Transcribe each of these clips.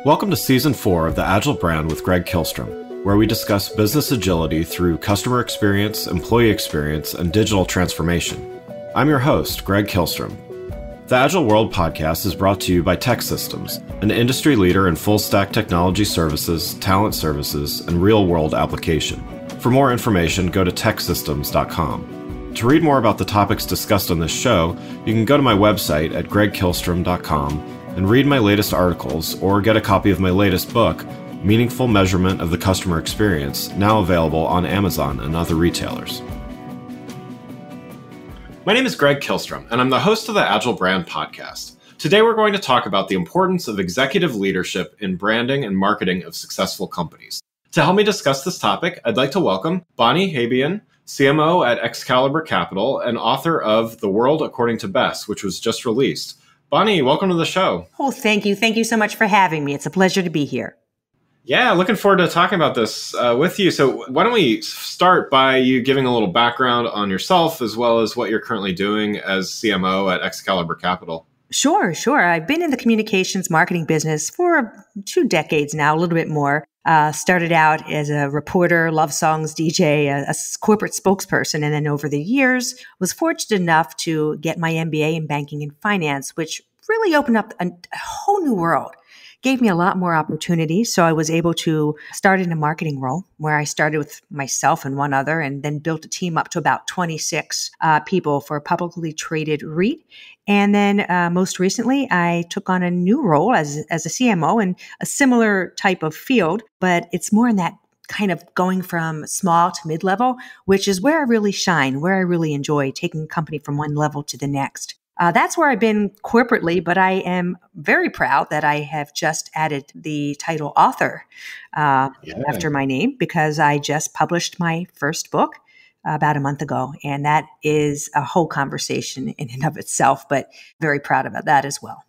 Welcome to Season 4 of The Agile Brand with Greg Kihlstrom, where we discuss business agility through customer experience, employee experience, and digital transformation. I'm your host, Greg Kihlstrom. The Agile World podcast is brought to you by TEKsystems, an industry leader in full-stack technology services, talent services, and real-world application. For more information, go to teksystems.com. To read more about the topics discussed on this show, you can go to my website at gregkihlstrom.com and read my latest articles or get a copy of my latest book, Meaningful Measurement of the Customer Experience, now available on Amazon and other retailers. My name is Greg Kihlstrom, and I'm the host of the Agile Brand podcast. Today we're going to talk about the importance of executive leadership in branding and marketing of successful companies. To help me discuss this topic, I'd like to welcome Bonnie Habyan, CMO at Excalibur Capital and author of The World According to Bess, which was just released. Bonnie, welcome to the show. Oh, thank you. Thank you so much for having me. It's a pleasure to be here. Yeah, looking forward to talking about this with you. So why don't we start by you giving a little background on yourself as well as what you're currently doing as CMO at Excalibur Capital? Sure. I've been in the communications marketing business for 2 decades now, a little bit more. Started out as a reporter, love songs, DJ, a corporate spokesperson, and then over the years was fortunate enough to get my MBA in banking and finance, which really opened up a whole new world. Gave me a lot more opportunities. So I was able to start in a marketing role where I started with myself and one other and then built a team up to about 26 people for a publicly traded REIT. And then most recently, I took on a new role as a CMO in a similar type of field, but it's more in that kind of going from small to mid-level, which is where I really shine, where I really enjoy taking a company from one level to the next. That's where I've been corporately, but I am very proud that I have just added the title author after my name because I just published my first book about a month ago. And that is a whole conversation in and of itself, but very proud about that as well.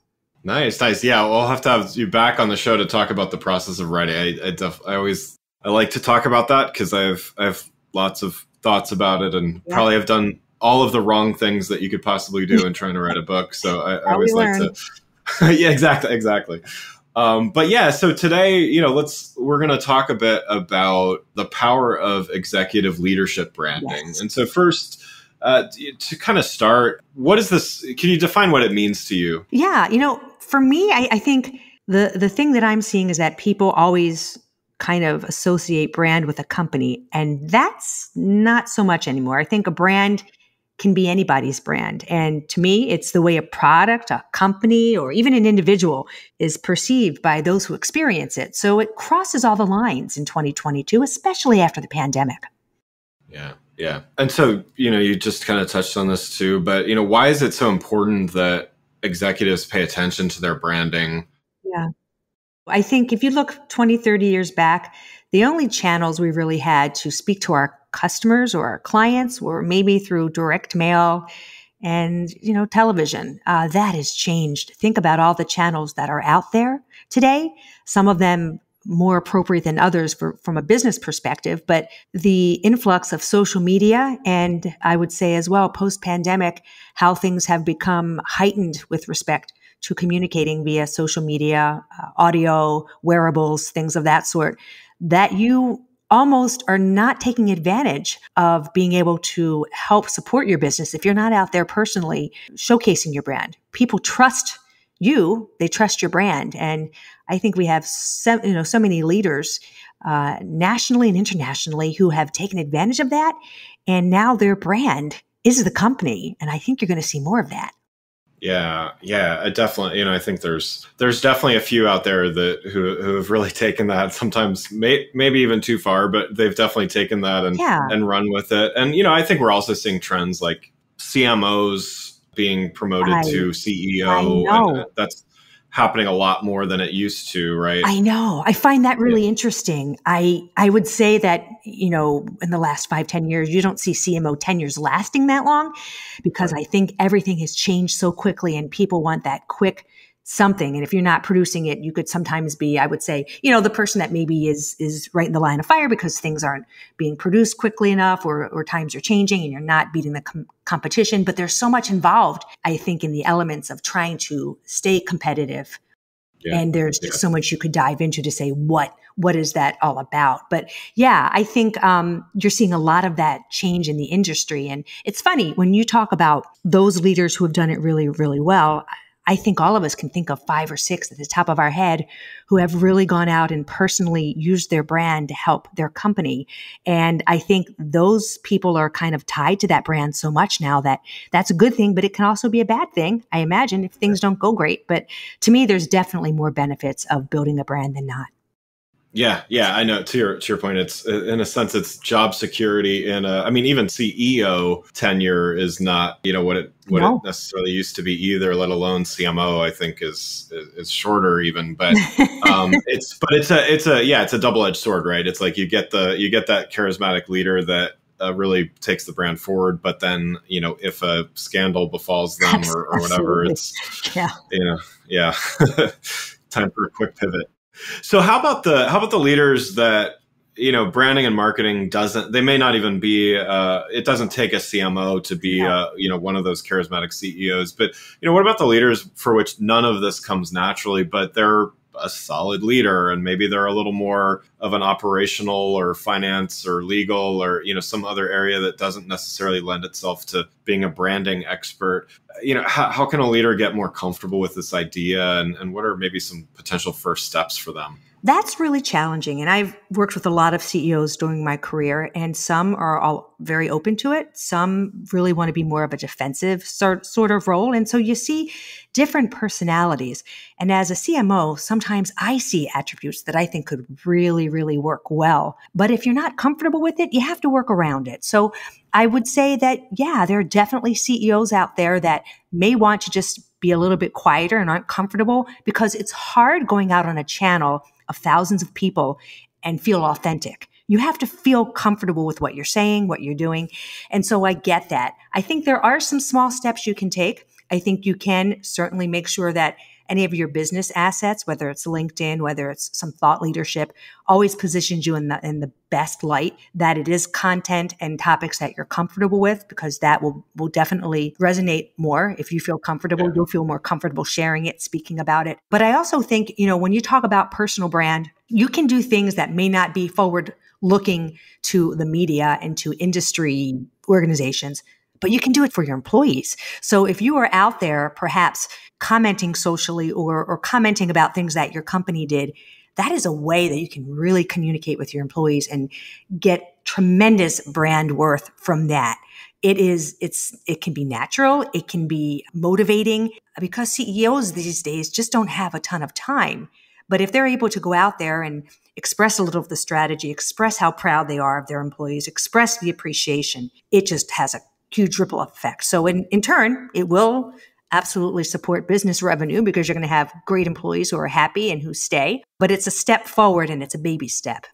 Nice. Yeah, we'll have to have you back on the show to talk about the process of writing. I like to talk about that because I have lots of thoughts about it and probably have done all of the wrong things that you could possibly do in trying to write a book. So I always like to, yeah, exactly. But yeah, so today, we're going to talk a bit about the power of executive leadership branding. Yes. And so first, to kind of start, what is this? Can you define what it means to you? Yeah. For me, I think the thing that I'm seeing is that people always kind of associate brand with a company, and that's not so much anymore. I think a brand can be anybody's brand. And to me, it's the way a product, a company, or even an individual is perceived by those who experience it. So it crosses all the lines in 2022, especially after the pandemic. Yeah. And so, you just kind of touched on this too, but, why is it so important that executives pay attention to their branding? Yeah. I think if you look 20, 30 years back, the only channels we really had to speak to our customers or our clients were maybe through direct mail and, television. That has changed. Think about all the channels that are out there today, some of them more appropriate than others from a business perspective, but the influx of social media and I would say as well, post-pandemic, how things have become heightened with respect to communicating via social media, audio, wearables, things of that sort, that you almost are not taking advantage of being able to help support your business if you're not out there personally showcasing your brand. People trust you, they trust your brand. And I think we have so many leaders nationally and internationally who have taken advantage of that. And now their brand is the company. And I think you're going to see more of that. Yeah, I definitely, I think there's definitely a few out there who have really taken that sometimes maybe even too far, but they've definitely taken that and run with it. And, I think we're also seeing trends like CMOs being promoted to CEO. I know. And that's happening a lot more than it used to, right? I know. I find that really interesting. I would say that, in the last 5-10 years, you don't see CMO tenures lasting that long because I think everything has changed so quickly and people want that quick something. And if you're not producing it, you could sometimes be, I would say, the person that maybe is right in the line of fire because things aren't being produced quickly enough or times are changing and you're not beating the competition. But there's so much involved, I think, in the elements of trying to stay competitive Yeah. And there's just so much you could dive into to say, what is that all about? But yeah, I think you're seeing a lot of that change in the industry. And it's funny when you talk about those leaders who have done it really, really well. I think all of us can think of 5 or 6 at the top of our head who have really gone out and personally used their brand to help their company. And I think those people are kind of tied to that brand so much now that that's a good thing, but it can also be a bad thing, I imagine, if things don't go great. But to me, there's definitely more benefits of building a brand than not. Yeah, I know. To your point, it's in a sense it's job security. I mean, even CEO tenure is not what it necessarily used to be either. Let alone CMO, I think is shorter even. But it's a double-edged sword, right? It's like you get that charismatic leader that really takes the brand forward, but then if a scandal befalls them or whatever, it's time for a quick pivot. So how about the leaders that, branding and marketing they may not even be, it doesn't take a CMO to be, one of those charismatic CEOs, but, what about the leaders for which none of this comes naturally, but they're a solid leader and maybe they're a little more of an operational or finance or legal or, some other area that doesn't necessarily lend itself to being a branding expert. How can a leader get more comfortable with this idea and what are maybe some potential first steps for them? That's really challenging. And I've worked with a lot of CEOs during my career, and some are all very open to it. Some really want to be more of a defensive sort of role. And so you see different personalities. And as a CMO, sometimes I see attributes that I think could really, really work well. But if you're not comfortable with it, you have to work around it. So I would say that, yeah, there are definitely CEOs out there that may want to just be a little bit quieter and aren't comfortable because it's hard going out on a channel of thousands of people and feel authentic. You have to feel comfortable with what you're saying, what you're doing. And so I get that. I think there are some small steps you can take. I think you can certainly make sure that any of your business assets, whether it's LinkedIn, whether it's some thought leadership, always positions you in the best light, that it is content and topics that you're comfortable with, because that will definitely resonate more. If you feel comfortable, you'll feel more comfortable sharing it, speaking about it. But I also think, when you talk about personal brand, you can do things that may not be forward looking to the media and to industry organizations, but you can do it for your employees. So if you are out there perhaps commenting socially or commenting about things that your company did, that is a way that you can really communicate with your employees and get tremendous brand worth from that. It can be natural. It can be motivating because CEOs these days just don't have a ton of time. But if they're able to go out there and express a little of the strategy, express how proud they are of their employees, express the appreciation, it just has a huge ripple effect. So in turn, it will absolutely support business revenue because you're going to have great employees who are happy and who stay. But it's a step forward and it's a baby step.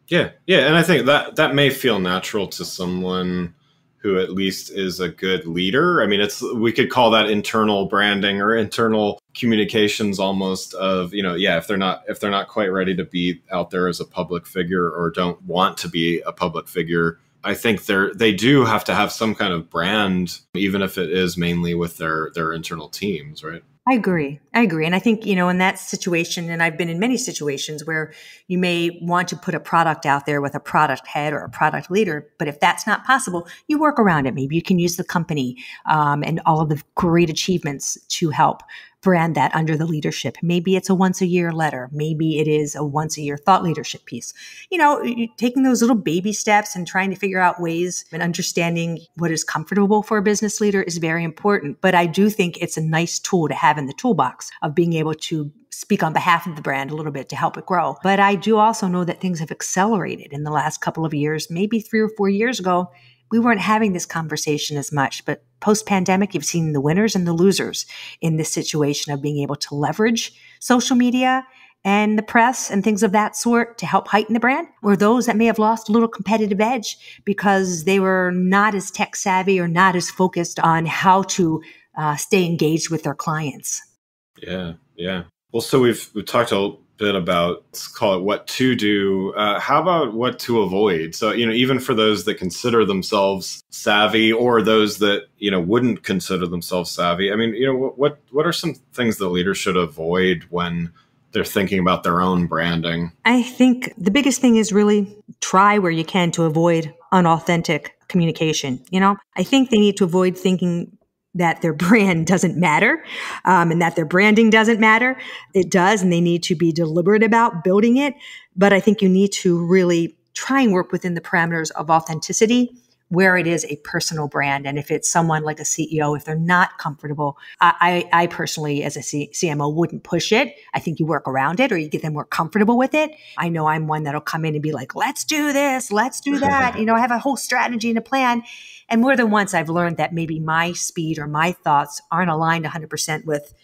Yeah. And I think that may feel natural to someone who at least is a good leader. I mean, we could call that internal branding or internal communications almost of, if they're not quite ready to be out there as a public figure or don't want to be a public figure, I think they do have to have some kind of brand, even if it is mainly with their internal teams, right? I agree. And I think, in that situation, and I've been in many situations where you may want to put a product out there with a product head or a product leader, but if that's not possible, you work around it. Maybe you can use the company and all of the great achievements to help brand that under the leadership. Maybe it's a once a year letter. Maybe it is a once a year thought leadership piece. Taking those little baby steps and trying to figure out ways and understanding what is comfortable for a business leader is very important. But I do think it's a nice tool to have in the toolbox of being able to speak on behalf of the brand a little bit to help it grow. But I do also know that things have accelerated in the last couple of years. Maybe 3 or 4 years ago, we weren't having this conversation as much, but post-pandemic, you've seen the winners and the losers in this situation of being able to leverage social media and the press and things of that sort to help heighten the brand, or those that may have lost a little competitive edge because they were not as tech savvy or not as focused on how to stay engaged with their clients. Yeah. Well, so we've talked a bit about, let's call it what to do. How about what to avoid? So, even for those that consider themselves savvy or those that, wouldn't consider themselves savvy, I mean, what are some things that leaders should avoid when they're thinking about their own branding? I think the biggest thing is really try where you can to avoid unauthentic communication. I think they need to avoid thinking that their brand doesn't matter, and that their branding doesn't matter. It does, and they need to be deliberate about building it. But I think you need to really try and work within the parameters of authenticity, where it is a personal brand. And if it's someone like a CEO, if they're not comfortable, I personally, as a CMO, wouldn't push it. I think you work around it or you get them more comfortable with it. I know I'm one that'll come in and be like, let's do this, let's do that. I have a whole strategy and a plan. And more than once, I've learned that maybe my speed or my thoughts aren't aligned 100% with,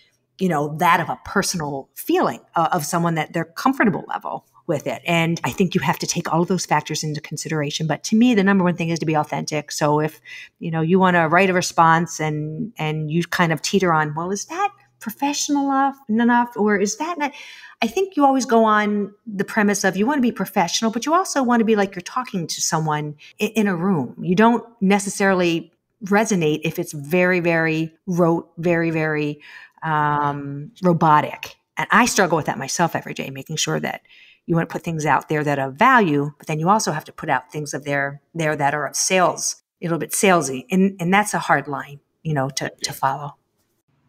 that of a personal feeling of someone that they're comfortable level with it. And I think you have to take all of those factors into consideration. But to me, the number one thing is to be authentic. So if, you want to write a response and you kind of teeter on, well, is that professional enough? Or is that not? I think you always go on the premise of you want to be professional, but you also want to be like you're talking to someone in a room. You don't necessarily resonate if it's very, very rote, very, very robotic. And I struggle with that myself every day, making sure that you want to put things out there that are of value, but then you also have to put out things of there that are of sales, a little bit salesy. And that's a hard line, to follow.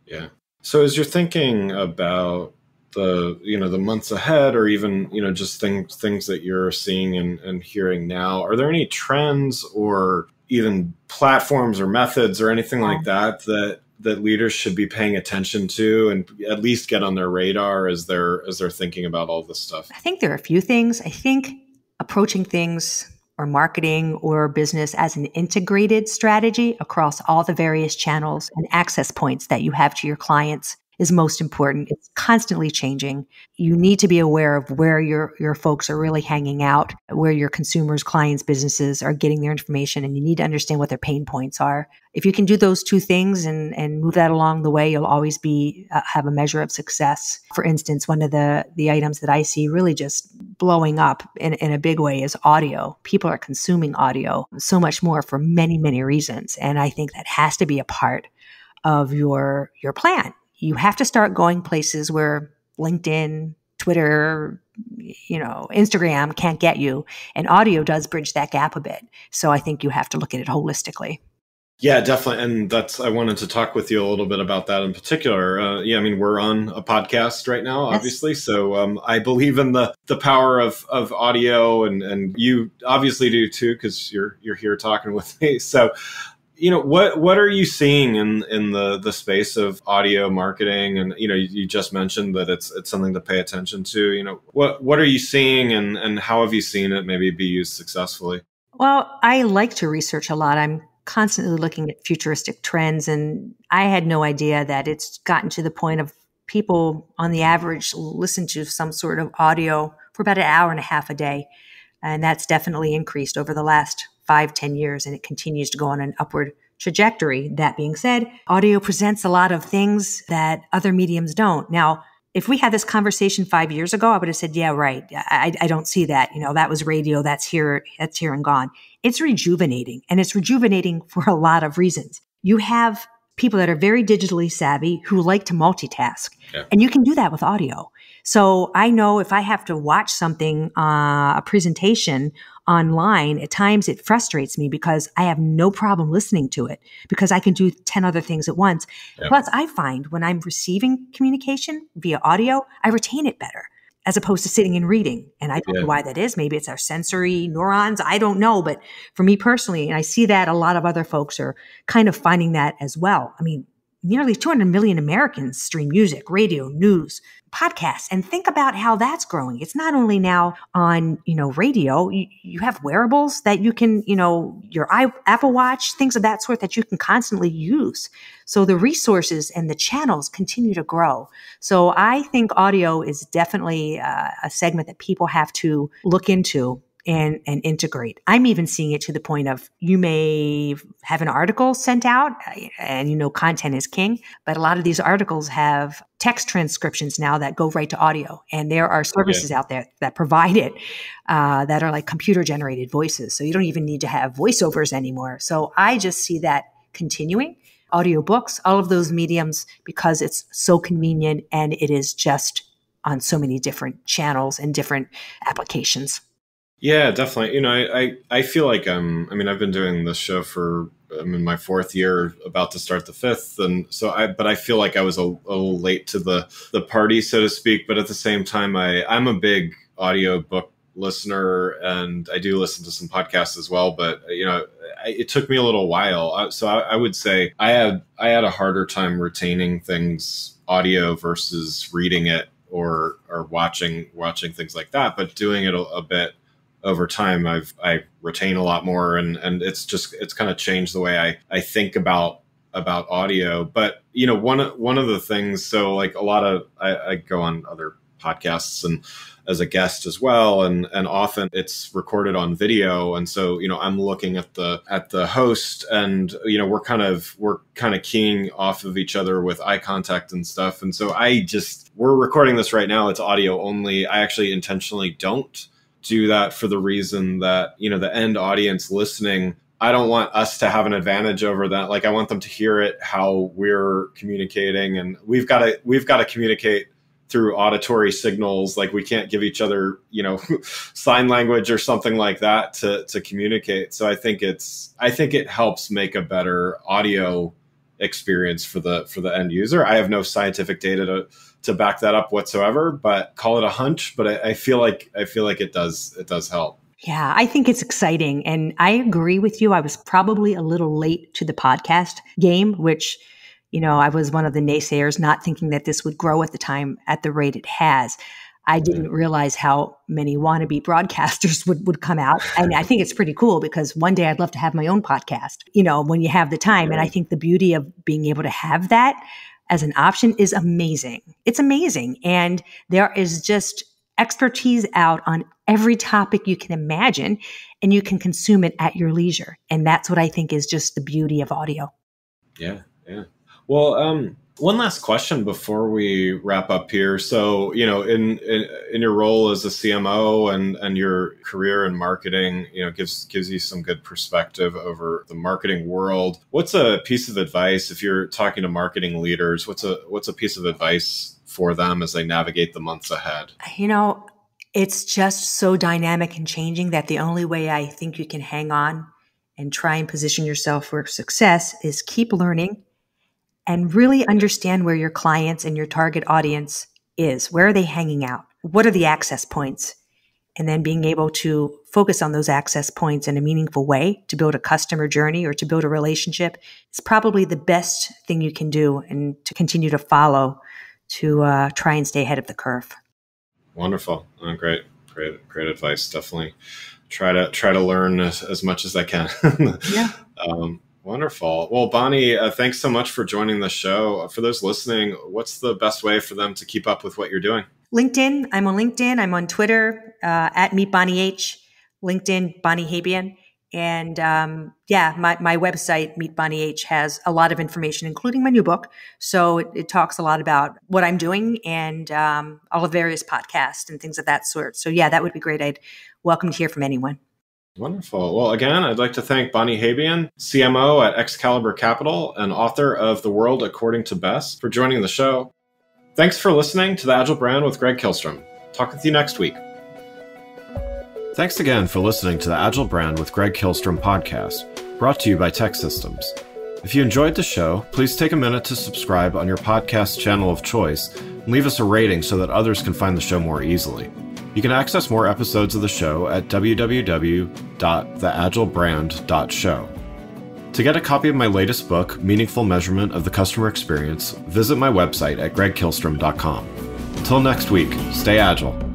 Yeah. So as you're thinking about the months ahead, or even, just things that you're seeing and hearing now, are there any trends or even platforms or methods or anything like that leaders should be paying attention to and at least get on their radar as they're thinking about all this stuff? I think there are a few things. I think approaching things or marketing or business as an integrated strategy across all the various channels and access points that you have to your clients is most important. It's constantly changing. You need to be aware of where your folks are really hanging out, where your consumers, clients, businesses are getting their information, and you need to understand what their pain points are. If you can do those two things and move that along the way, you'll always have a measure of success. For instance, one of the items that I see really just blowing up in a big way is audio. People are consuming audio so much more for many, many reasons. And I think that has to be a part of your plan. You have to start going places where LinkedIn, Twitter, Instagram can't get you. And audio does bridge that gap a bit. So I think you have to look at it holistically. Yeah, definitely. And I wanted to talk with you a little bit about that in particular. I mean, we're on a podcast right now, obviously. Yes. So I believe in the power of audio, and you obviously do too, because you're here talking with me. So what are you seeing in the space of audio marketing? And, you just mentioned that it's something to pay attention to. What are you seeing and how have you seen it maybe be used successfully? Well, I like to research a lot. I'm constantly looking at futuristic trends, and I had no idea that it's gotten to the point of people on the average listen to some sort of audio for about an hour and a half a day. And that's definitely increased over the last 5-10 years, and it continues to go on an upward trajectory. That being said, audio presents a lot of things that other mediums don't. Now, if we had this conversation 5 years ago, I would have said, yeah, right. I don't see that. That was radio. That's here and gone. It's rejuvenating, and it's rejuvenating for a lot of reasons. You have people that are very digitally savvy who like to multitask, and you can do that with audio. So I know if I have to watch something, a presentation online, at times it frustrates me because I have no problem listening to it because I can do 10 other things at once. Yeah. Plus, I find when I'm receiving communication via audio, I retain it better as opposed to sitting and reading. And I don't know why that is. Maybe it's our sensory neurons. I don't know. But for me personally, and I see that a lot of other folks are kind of finding that as well. I mean, nearly 200 million Americans stream music, radio, news, podcasts, and think about how that's growing. It's not only now on, radio, you have wearables that you can, your Apple Watch, things of that sort that you can constantly use. So the resources and the channels continue to grow. So I think audio is definitely a segment that people have to look into and integrate. I'm even seeing it to the point of you may have an article sent out and content is king, but a lot of these articles have text transcriptions now that go right to audio. And there are services out there that provide it that are like computer generated voices. So you don't even need to have voiceovers anymore. So I just see that continuing. Audiobooks, all of those mediums, because it's so convenient and it is just on so many different channels and different applications. Yeah, definitely. I feel like I've been doing this show for I'm in my 4th year, about to start the 5th, and so I feel like I was a little late to the party, so to speak. But at the same time, I'm a big audiobook listener, and I do listen to some podcasts as well. But it took me a little while. So I would say I had a harder time retaining things audio versus reading it or watching things like that. But doing it a bit over time, I retain a lot more, and it's kind of changed the way I think about audio. But one of the things, so like a lot of I go on other podcasts and as a guest as well, and often it's recorded on video, and so I'm looking at the host, and we're kind of keying off of each other with eye contact and stuff, and so we're recording this right now, it's audio only. I actually intentionally don't do that for the reason that the end audience listening, I don't want us to have an advantage over that. Like, I want them to hear it how we're communicating, and we've got to communicate through auditory signals. Like, we can't give each other, sign language or something like that to communicate. So I think it helps make a better audio experience for the end user. I have no scientific data to back that up whatsoever, but call it a hunch. But I feel like it does help. Yeah, I think it's exciting. And I agree with you. I was probably a little late to the podcast game, which, I was one of the naysayers, not thinking that this would grow at the time at the rate it has. I didn't realize how many wannabe broadcasters would come out. And I think it's pretty cool, because one day I'd love to have my own podcast, when you have the time. And I think the beauty of being able to have that as an option is amazing. It's amazing. And there is just expertise out on every topic you can imagine, and you can consume it at your leisure. And that's what I think is just the beauty of audio. Yeah. Yeah. Well, one last question before we wrap up here. So, in your role as a CMO and your career in marketing, gives you some good perspective over the marketing world. What's a piece of advice, if you're talking to marketing leaders, what's a piece of advice for them as they navigate the months ahead? It's just so dynamic and changing that the only way I think you can hang on and try and position yourself for success is keep learning and really understand where your clients and your target audience is. Where are they hanging out? What are the access points? And then being able to focus on those access points in a meaningful way to build a customer journey or to build a relationship is probably the best thing you can do, and to continue to follow to try and stay ahead of the curve. Wonderful. Great advice. Definitely try to learn as much as I can. Yeah. Wonderful. Well, Bonnie, thanks so much for joining the show. For those listening, what's the best way for them to keep up with what you're doing? LinkedIn. I'm on LinkedIn. I'm on Twitter at MeetBonnieH. LinkedIn, Bonnie Habyan. And my website, Meet Bonnie H, has a lot of information, including my new book. So it talks a lot about what I'm doing and all the various podcasts and things of that sort. So yeah, that would be great. I'd welcome to hear from anyone. Wonderful. Well, again, I'd like to thank Bonnie Habyan, CMO at Excalibur Capital and author of The World According to Bess, for joining the show. Thanks for listening to The Agile Brand with Greg Kihlstrom. Talk with you next week. Thanks again for listening to the Agile Brand with Greg Kihlstrom podcast, brought to you by Tech Systems. If you enjoyed the show, please take a minute to subscribe on your podcast channel of choice and leave us a rating so that others can find the show more easily. You can access more episodes of the show at www.theagilebrand.show. To get a copy of my latest book, Meaningful Measurement of the Customer Experience, visit my website at gregkihlstrom.com. Until next week, stay agile.